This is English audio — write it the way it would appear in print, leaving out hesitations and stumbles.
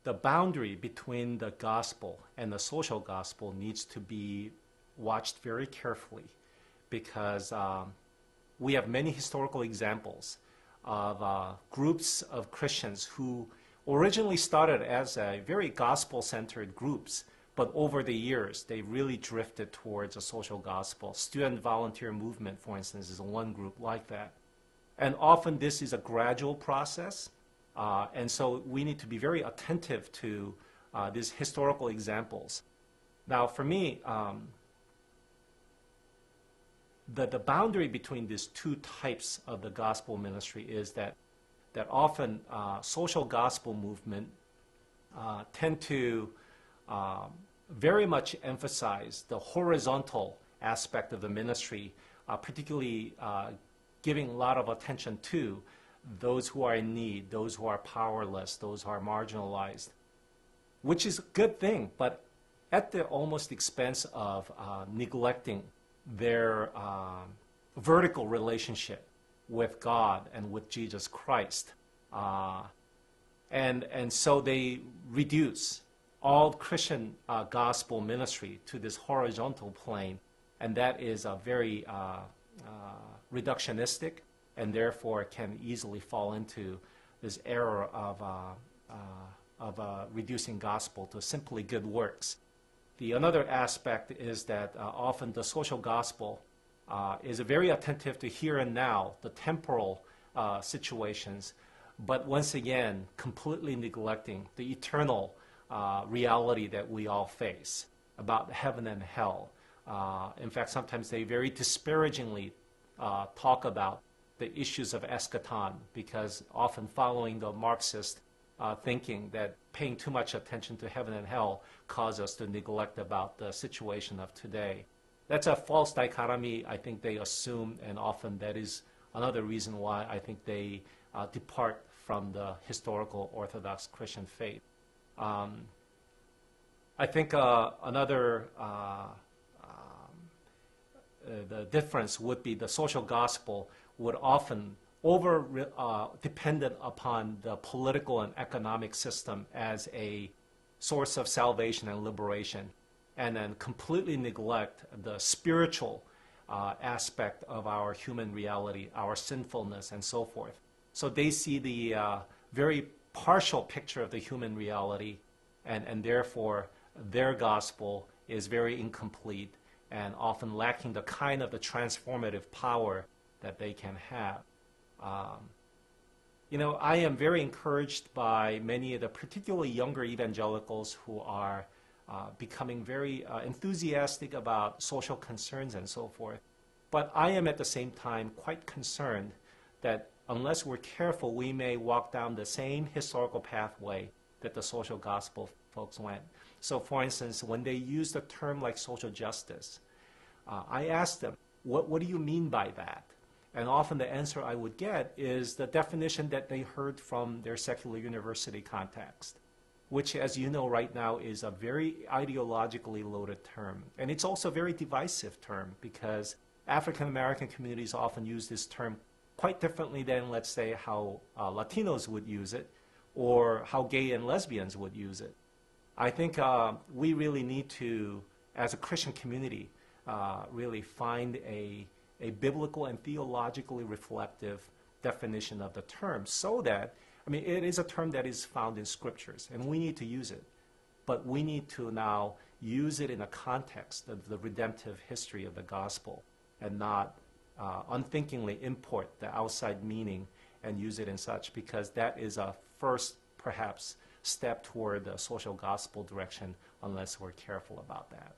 the boundary between the gospel and the social gospel needs to be watched very carefully because we have many historical examples of groups of Christians who originally started as a very gospel-centered groups, but over the years, they really drifted towards a social gospel. Student volunteer movement, for instance, is one group like that. And often this is a gradual process. And so we need to be very attentive to these historical examples. Now, for me, the boundary between these two types of the gospel ministry is that often social gospel movement tend to very much emphasize the horizontal aspect of the ministry, particularly giving a lot of attention to those who are in need, those who are powerless, those who are marginalized, which is a good thing, but at the almost expense of neglecting their vertical relationship with God and with Jesus Christ. And so they reduce all Christian gospel ministry to this horizontal plane, and that is a very reductionistic, and therefore can easily fall into this error of reducing gospel to simply good works. The another aspect is that often the social gospel is very attentive to here and now, the temporal situations, but once again, completely neglecting the eternal reality that we all face about heaven and hell. In fact, sometimes they very disparagingly talk about the issues of eschaton, because often following the Marxist thinking that paying too much attention to heaven and hell causes us to neglect about the situation of today. That's a false dichotomy I think they assume, and often that is another reason why I think they depart from the historical Orthodox Christian faith. I think another the difference would be the social gospel would often dependent upon the political and economic system as a source of salvation and liberation, and then completely neglect the spiritual aspect of our human reality, our sinfulness, and so forth. So they see the very partial picture of the human reality, and therefore their gospel is very incomplete and often lacking the kind of the transformative power that they can have. You know, I am very encouraged by many of the particularly younger evangelicals who are becoming very enthusiastic about social concerns and so forth. But I am at the same time quite concerned that unless we're careful, we may walk down the same historical pathway that the social gospel folks went. So for instance, when they used a term like social justice, I asked them, what do you mean by that? And often the answer I would get is the definition that they heard from their secular university context, which, as you know right now, is a very ideologically loaded term. And it's also a very divisive term because African American communities often use this term quite differently than, let's say, how Latinos would use it or how gay and lesbians would use it. I think we really need to, as a Christian community, really find a biblical and theologically reflective definition of the term so that, I mean, it is a term that is found in scriptures and we need to use it, but we need to now use it in a context of the redemptive history of the gospel and not unthinkingly import the outside meaning and use it in such, because that is a first, perhaps, step toward the social gospel direction unless we're careful about that.